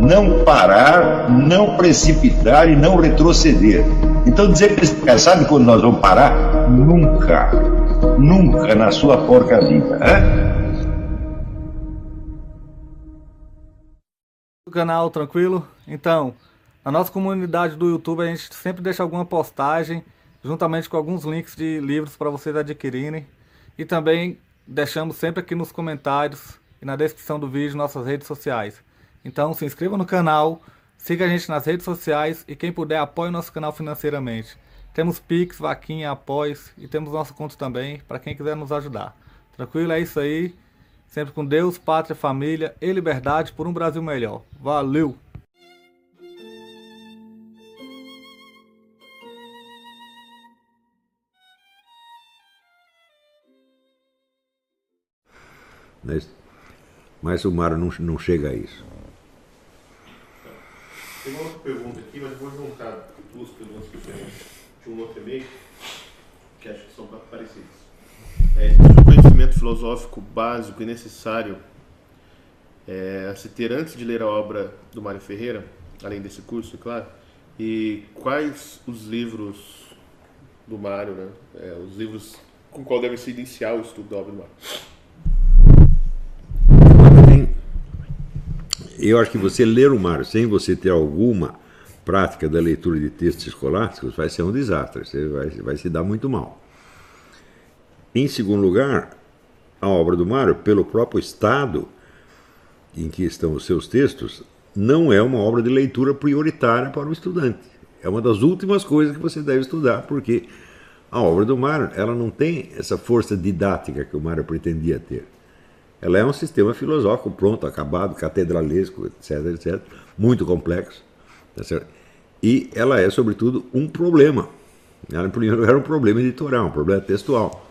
não parar, não precipitar e não retroceder. Então dizer para esse cara, sabe quando nós vamos parar? Nunca. Nunca na sua porca vida. O canal tranquilo? Então, na nossa comunidade do YouTube a gente sempre deixa alguma postagem juntamente com alguns links de livros para vocês adquirirem. E também deixamos sempre aqui nos comentários e na descrição do vídeo nossas redes sociais. Então se inscreva no canal, siga a gente nas redes sociais e quem puder apoie o nosso canal financeiramente. Temos Pix, Vaquinha, Apoies e temos nosso conto também para quem quiser nos ajudar. Tranquilo? É isso aí. Sempre com Deus, pátria, família e liberdade por um Brasil melhor. Valeu! Mas o Mário não chega a isso. Tem uma outra pergunta aqui, mas eu vou juntar duas perguntas diferentes de um outro e-mail, que acho que são parecidas. O conhecimento filosófico básico e necessário a se ter antes de ler a obra do Mário Ferreira, além desse curso, é claro, e quais os livros do Mário, né? Os livros com qual deve se iniciar o estudo da obra do Mário. Eu acho que você ler o Mário sem você ter alguma prática da leitura de textos escolásticos vai ser um desastre, você vai se dar muito mal. Em segundo lugar, a obra do Mário, pelo próprio estado em que estão os seus textos, não é uma obra de leitura prioritária para o estudante. É uma das últimas coisas que você deve estudar, porque a obra do Mário ela não tem essa força didática que o Mário pretendia ter. Ela é um sistema filosófico pronto, acabado, catedralesco, etc, etc, muito complexo. Tá certo? E ela é, sobretudo, um problema. Ela, em primeiro lugar, é um problema editorial, um problema textual.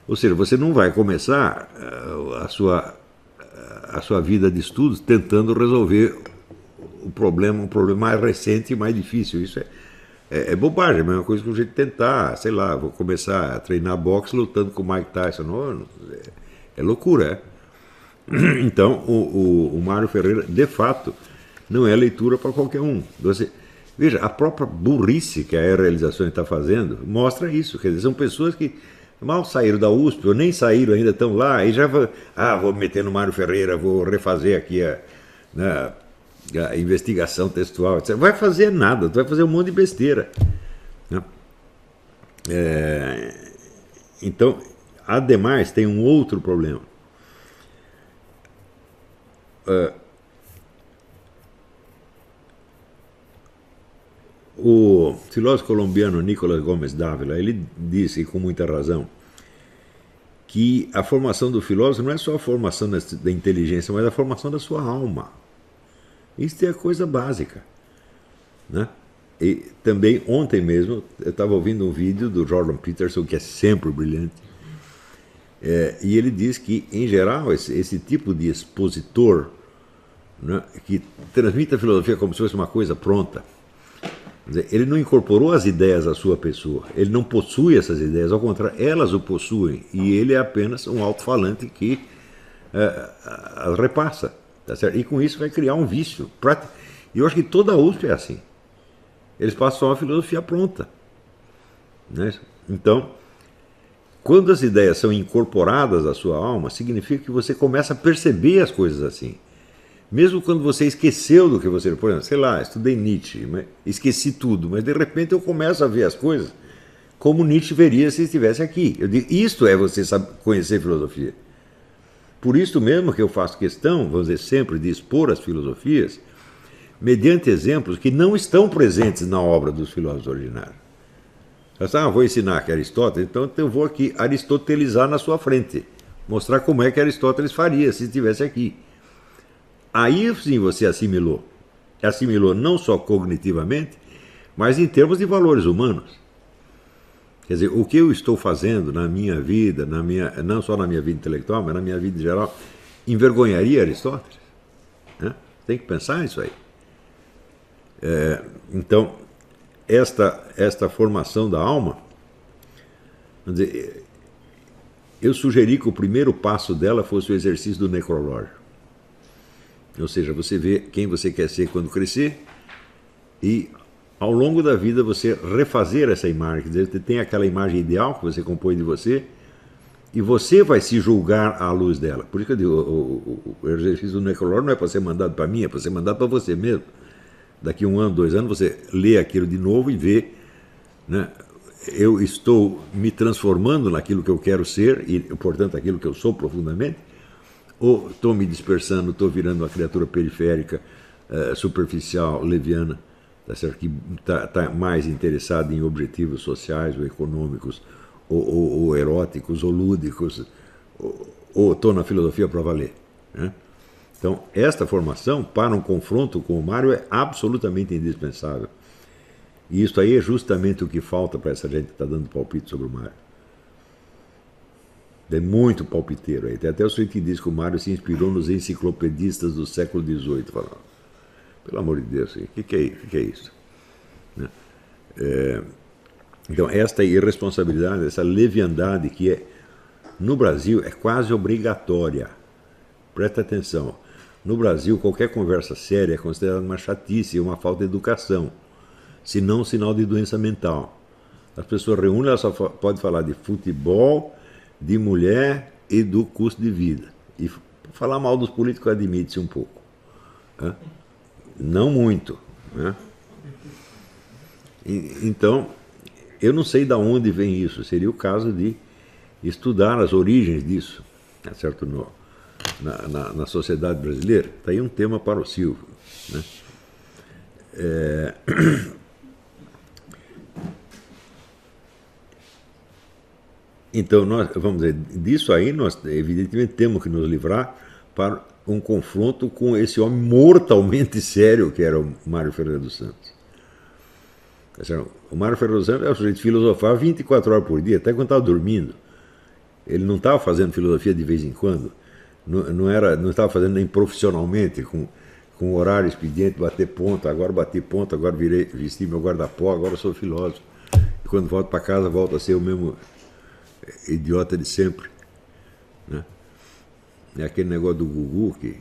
Ou seja, você não vai começar a sua vida de estudos tentando resolver um problema mais recente e mais difícil. Isso é bobagem, é a mesma coisa que o jeito de tentar, sei lá, vou começar a treinar boxe lutando com o Mike Tyson. Não, é loucura, Então, o Mário Ferreira, de fato, não é leitura para qualquer um. Veja, a própria burrice que a realização está fazendo mostra isso. Quer dizer, são pessoas que mal saíram da USP, ou nem saíram ainda, estão lá, e já vou meter no Mário Ferreira, vou refazer aqui a investigação textual, etc. Vai fazer nada, tu vai fazer um monte de besteira. Né? Então, ademais, tem um outro problema. O filósofo colombiano Nicolás Gómez Dávila, ele disse com muita razão que a formação do filósofo não é só a formação da inteligência, mas a formação da sua alma. Isso é a coisa básica. Né? E também, ontem mesmo, eu estava ouvindo um vídeo do Jordan Peterson, que é sempre brilhante, e ele diz que, em geral, esse tipo de expositor, né, que transmite a filosofia como se fosse uma coisa pronta, ele não incorporou as ideias à sua pessoa, ele não possui essas ideias, ao contrário, elas o possuem, e ele é apenas um alto-falante que as repassa, tá certo? E com isso vai criar um vício. E eu acho que toda a USP é assim. Eles passam uma filosofia pronta. Né? Então, quando as ideias são incorporadas à sua alma, significa que você começa a perceber as coisas assim. Mesmo quando você esqueceu do que você... Por exemplo, sei lá, estudei Nietzsche, esqueci tudo, mas de repente eu começo a ver as coisas como Nietzsche veria se estivesse aqui. Eu digo, isto é você conhecer filosofia. Por isso mesmo que eu faço questão, vamos dizer, sempre de expor as filosofias mediante exemplos que não estão presentes na obra dos filósofos originários. Vou ensinar aqui Aristóteles, então eu vou aqui aristotelizar na sua frente, mostrar como é que Aristóteles faria se estivesse aqui. Aí sim você assimilou. Assimilou não só cognitivamente, mas em termos de valores humanos. Quer dizer, o que eu estou fazendo na minha vida, não só na minha vida intelectual, mas na minha vida em geral, envergonharia Aristóteles? Né? Tem que pensar nisso aí. Então, esta formação da alma, vamos dizer, eu sugeri que o primeiro passo dela fosse o exercício do necrológio. Ou seja, você vê quem você quer ser quando crescer e, ao longo da vida, você refazer essa imagem. Quer dizer, você tem aquela imagem ideal que você compõe de você e você vai se julgar à luz dela. Por isso que eu digo, o exercício do Necolor não é para ser mandado para mim, é para ser mandado para você mesmo. Daqui 1 ano, 2 anos, você lê aquilo de novo e vê, né, eu estou me transformando naquilo que eu quero ser e, portanto, aquilo que eu sou profundamente, ou estou me dispersando, estou virando uma criatura periférica, superficial, leviana, tá certo? Que está mais interessado em objetivos sociais ou econômicos, ou eróticos, ou lúdicos, ou estou na filosofia para valer, né? Então, esta formação, para um confronto com o Mário, é absolutamente indispensável. E isso aí é justamente o que falta para essa gente que está dando palpite sobre o Mário. É muito palpiteiro aí. Tem até o sujeito que diz que o Mário se inspirou nos enciclopedistas do século XVIII. Falando, pelo amor de Deus, o que é isso? Né? Então, esta irresponsabilidade, essa leviandade que no Brasil é quase obrigatória. Presta atenção. No Brasil, qualquer conversa séria é considerada uma chatice, uma falta de educação, se não um sinal de doença mental. As pessoas reúnem, elas só podem falar de futebol, de mulher e do custo de vida. E falar mal dos políticos admite-se um pouco. Né? Não muito. Né? Então, eu não sei de onde vem isso. Seria o caso de estudar as origens disso, tá certo? Na sociedade brasileira. Está aí um tema para o Silvio. Né? Então, vamos dizer, disso aí nós evidentemente temos que nos livrar para um confronto com esse homem mortalmente sério que era o Mário Ferreira dos Santos. O Mário Ferreira dos Santos é o sujeito que filosofava 24 horas por dia, até quando estava dormindo. Ele não estava fazendo filosofia de vez em quando, não estava fazendo nem profissionalmente, com horário expediente, bater ponto, agora bati ponto, agora vesti meu guarda-pó, agora sou filósofo. E quando volto para casa, volto a ser o mesmo idiota de sempre. Né? É aquele negócio do Gugu, que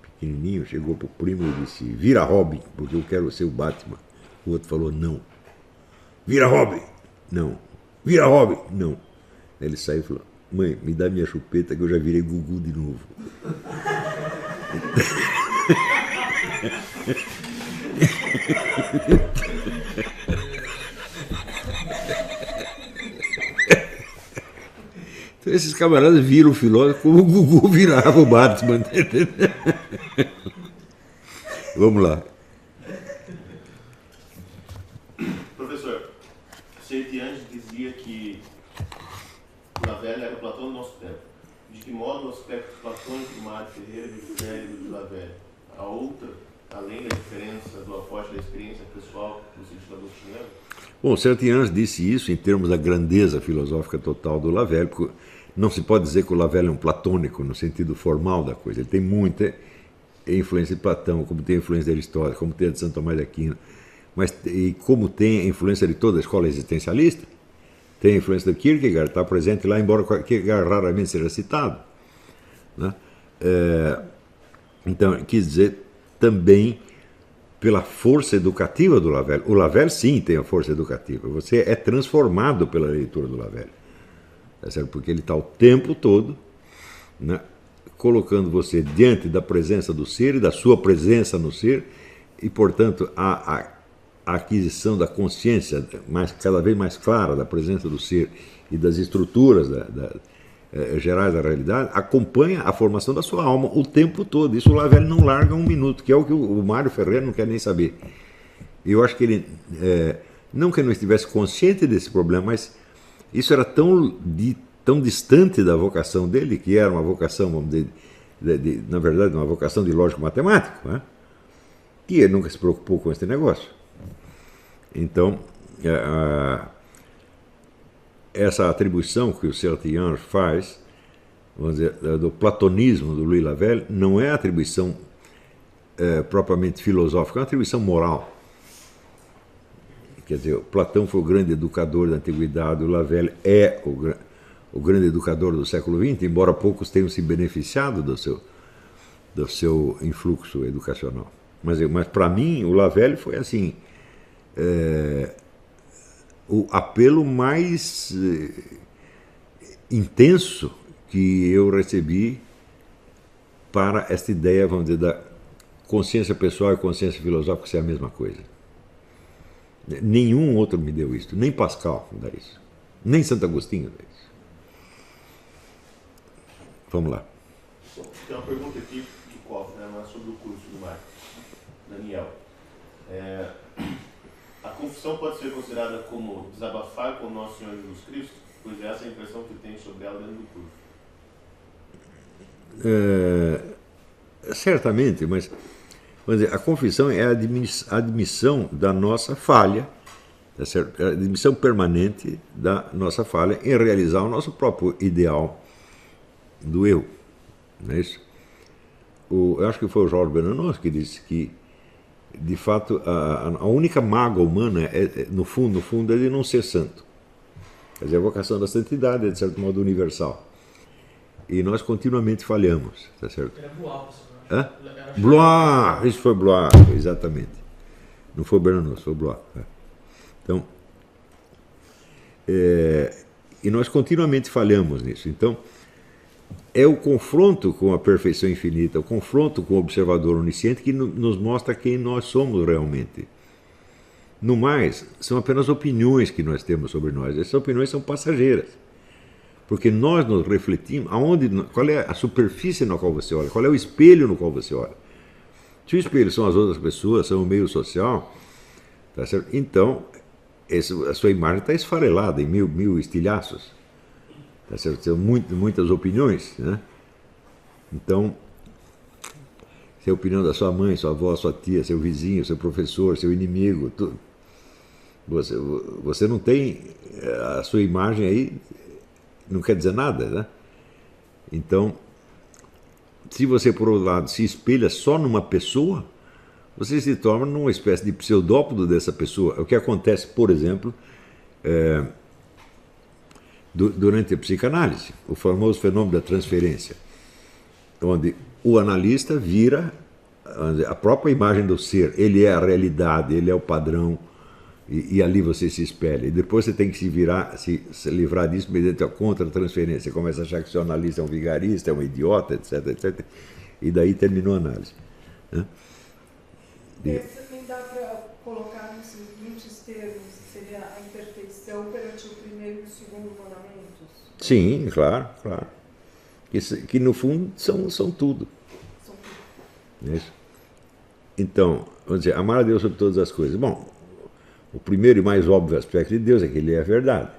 pequenininho, chegou pro primo e disse: vira Robin, porque eu quero ser o Batman. O outro falou: não. Vira Robin! Não. Vira Robin! Não. Ele saiu e falou: mãe, me dá minha chupeta que eu já virei Gugu de novo. Então esses camaradas viram o filósofo como o Gugu virava o Batman. Vamos lá. Professor, Sertianges dizia que Lavelle era Platão do nosso tempo. De que modo o aspecto platônico de Mário Ferreira difere do de Lavelle? A outra, além da diferença do aporte da experiência pessoal no sentido agostiniano? Bom, Sertianges disse isso em termos da grandeza filosófica total do Lavelle, porque não se pode dizer que o Lavelle é um platônico no sentido formal da coisa. Ele tem muita influência de Platão, como tem a influência de Aristóteles, como tem a de Santo Tomás de Aquino, mas e como tem a influência de toda a escola existencialista. Tem a influência do Kierkegaard, está presente lá, embora Kierkegaard raramente seja citado. Né? Então, quis dizer também pela força educativa do Lavelle. O Lavelle, sim, tem a força educativa. Você é transformado pela leitura do Lavelle. É certo? Porque ele está o tempo todo, né, colocando você diante da presença do ser e da sua presença no ser, e, portanto, a aquisição da consciência cada vez mais clara da presença do ser e das estruturas gerais da realidade acompanha a formação da sua alma o tempo todo. Isso o Lavelle não larga um minuto, que é o que o Mário Ferreira não quer nem saber. Eu acho que ele, não que ele não estivesse consciente desse problema, mas isso era tão distante da vocação dele, que era uma vocação, vamos dizer, na verdade, uma vocação de lógico matemático, né? Que ele nunca se preocupou com esse negócio. Então, essa atribuição que o Sertianges faz, vamos dizer, do platonismo do Louis Lavelle, não é atribuição propriamente filosófica, é uma atribuição moral. Quer dizer, Platão foi o grande educador da antiguidade, o Lavelle é o grande educador do século XX, embora poucos tenham se beneficiado do seu influxo educacional. Mas para mim, o Lavelle foi assim, o apelo mais intenso que eu recebi para esta ideia, vamos dizer, da consciência pessoal e consciência filosófica ser a mesma coisa. Nenhum outro me deu isso, nem Pascal me dá isso, nem Santo Agostinho dá isso. Vamos lá. Tem uma pergunta aqui do cofre, né, mas sobre o curso do Marcos. Daniel, a confissão pode ser considerada como desabafar com o nosso Senhor Jesus Cristo? Pois essa é a impressão que tem sobre ela dentro do curso. Certamente, mas vamos dizer, a confissão é a admissão da nossa falha, tá certo? É a admissão permanente da nossa falha em realizar o nosso próprio ideal do eu. Não é isso? Eu acho que foi o Jorge Bernanos que disse que, de fato, a única mágoa humana no fundo, é de não ser santo. Quer dizer, a vocação da santidade é, de certo modo, universal. E nós continuamente falhamos, tá certo? Era Blois, Hã? Blois! Isso foi Blois, exatamente. Não foi Bernanos, foi Blois. Então, e nós continuamente falhamos nisso. Então, é o confronto com a perfeição infinita, o confronto com o observador onisciente que nos mostra quem nós somos realmente. No mais, são apenas opiniões que nós temos sobre nós. Essas opiniões são passageiras. Porque nós nos refletimos, qual é a superfície na qual você olha, qual é o espelho no qual você olha. Se o espelho são as outras pessoas, são o meio social, tá certo? Então, a sua imagem está esfarelada em mil estilhaços. Tá certo? São muitas opiniões, né? Então, se é a opinião da sua mãe, sua avó, sua tia, seu vizinho, seu professor, seu inimigo, tudo. Você não tem a sua imagem aí, não quer dizer nada, né? Então, se você, por outro lado, se espelha só numa pessoa, você se torna numa espécie de pseudópodo dessa pessoa. É o que acontece, por exemplo, durante a psicanálise, o famoso fenômeno da transferência, onde o analista vira a própria imagem do ser, ele é a realidade, ele é o padrão, e ali você se espelha. E depois você tem que se livrar disso mediante a contra-transferência. Você começa a achar que o seu analista é um vigarista, é um idiota, etc, etc. E daí terminou a análise. Né? Esse também dá para colocar nos seguintes termos, que seria a imperfeição perante o primeiro e o segundo mandamentos? Sim, claro, claro. Que no fundo são tudo. São tudo. É isso? Então, vamos dizer, amar a Deus sobre todas as coisas. Bom, o primeiro e mais óbvio aspecto de Deus é que Ele é a verdade.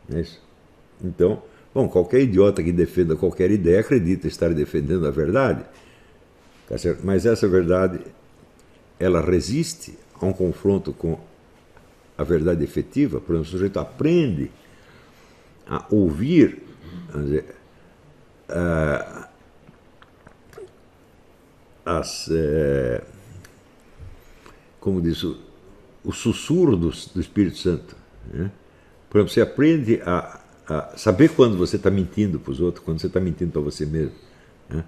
Não é isso? Então, bom, qualquer idiota que defenda qualquer ideia acredita estar defendendo a verdade. Tá certo? Mas essa verdade, ela resiste a um confronto com a verdade efetiva. Por exemplo, o sujeito aprende a ouvir, vamos dizer, como diz, o sussurro do Espírito Santo. Né? Por exemplo, você aprende a saber quando você está mentindo para os outros, quando você está mentindo para você mesmo. Né?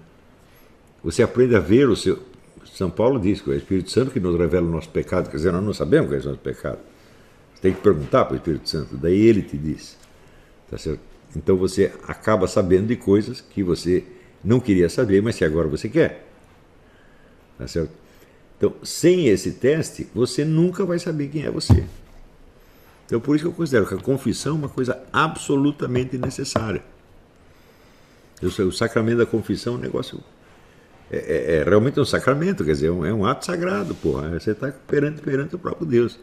Você aprende a ver o seu... São Paulo diz que é o Espírito Santo que nos revela o nosso pecado. Quer dizer, nós não sabemos quais são os pecados. Você tem que perguntar para o Espírito Santo, daí ele te diz. Tá certo? Então você acaba sabendo de coisas que você não queria saber, mas que agora você quer. Tá certo? Então, sem esse teste, você nunca vai saber quem é você. Então, por isso que eu considero que a confissão é uma coisa absolutamente necessária. O sacramento da confissão é um negócio... É realmente um sacramento, quer dizer, é um ato sagrado, porra. Você está perante o próprio Deus.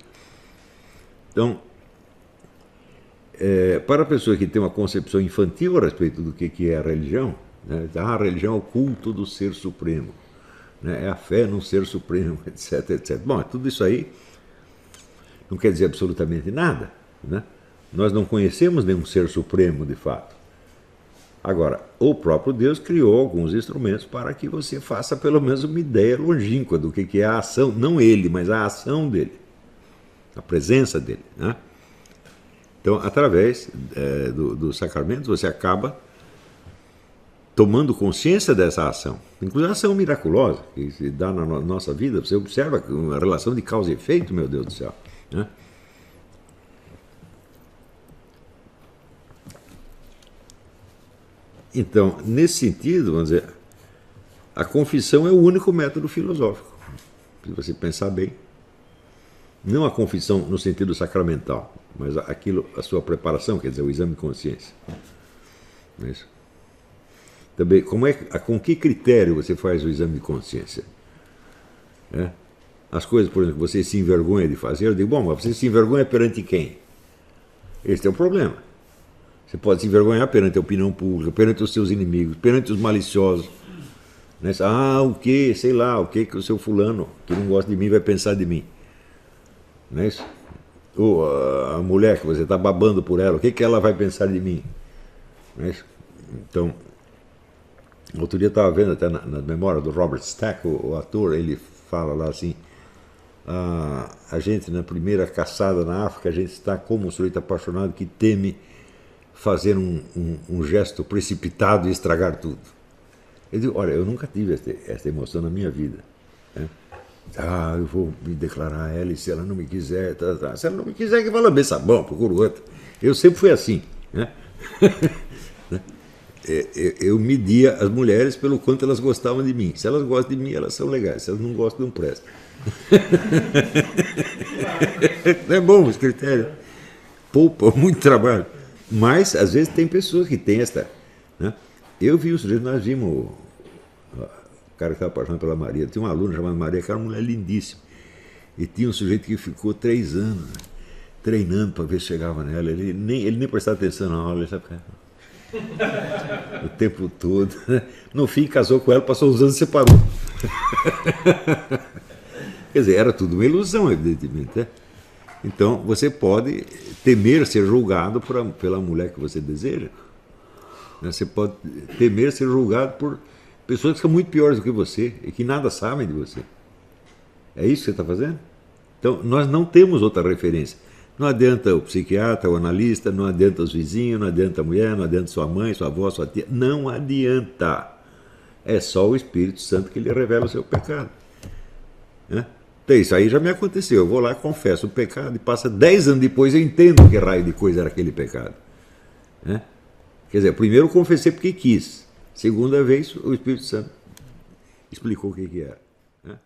Então, para a pessoa que tem uma concepção infantil a respeito do que é a religião, né, a religião é o culto do ser supremo. É a fé num ser supremo, etc, etc. Bom, tudo isso aí não quer dizer absolutamente nada. Né? Nós não conhecemos nenhum ser supremo, de fato. Agora, o próprio Deus criou alguns instrumentos para que você faça pelo menos uma ideia longínqua do que é a ação, não ele, mas a ação dele, a presença dele. Né? Então, através dos sacramentos, você acaba tomando consciência dessa ação, inclusive a ação miraculosa que se dá na nossa vida. Você observa uma relação de causa e efeito, meu Deus do céu, né? Então, nesse sentido, vamos dizer, a confissão é o único método filosófico, se você pensar bem. Não a confissão no sentido sacramental, mas a sua preparação, quer dizer, o exame de consciência. Não é isso? Também, com que critério você faz o exame de consciência? As coisas, por exemplo, que você se envergonha de fazer, eu digo, bom, mas você se envergonha perante quem? Esse é o problema. Você pode se envergonhar perante a opinião pública, perante os seus inimigos, perante os maliciosos. Né? O que, sei lá, o que o seu fulano, que não gosta de mim, vai pensar de mim? Não é isso? Ou a mulher que você está babando por ela, o que ela vai pensar de mim? Não é isso? Então, outro dia eu estava vendo até na memória do Robert Stack, o ator, ele fala lá assim, a gente na primeira caçada na África, a gente está como um sujeito apaixonado que teme fazer um gesto precipitado e estragar tudo. Eu digo, olha, eu nunca tive essa emoção na minha vida. Né? Eu vou me declarar a ela e se ela não me quiser, se ela não me quiser que vai lamber sabão, procuro outra. Eu sempre fui assim. Né? Eu media as mulheres pelo quanto elas gostavam de mim. Se elas gostam de mim, elas são legais. Se elas não gostam, não prestam. É bom esse critério. Poupa muito trabalho. Mas, às vezes, tem pessoas que têm esta... Né? Eu vi o sujeito, nós vimos o cara que estava apaixonado pela Maria. Tinha uma aluna chamada Maria, que era uma mulher lindíssima. E tinha um sujeito que ficou 3 anos treinando para ver se chegava nela. Ele nem prestava atenção na aula, ele sabe? O tempo todo. No fim, casou com ela, passou uns anos e separou. Quer dizer, era tudo uma ilusão, evidentemente. Né? Então, você pode temer ser julgado pela mulher que você deseja. Você pode temer ser julgado por pessoas que são muito piores do que você e que nada sabem de você. É isso que você está fazendo? Então, nós não temos outra referência. Não adianta o psiquiatra, o analista, não adianta os vizinhos, não adianta a mulher, não adianta sua mãe, sua avó, sua tia. Não adianta. É só o Espírito Santo que lhe revela o seu pecado. Né? Então, isso aí já me aconteceu. Eu vou lá, confesso o pecado e passa 10 anos depois eu entendo que raio de coisa era aquele pecado. Né? Quer dizer, primeiro eu confessei porque quis. Segunda vez, o Espírito Santo explicou o que era. Né?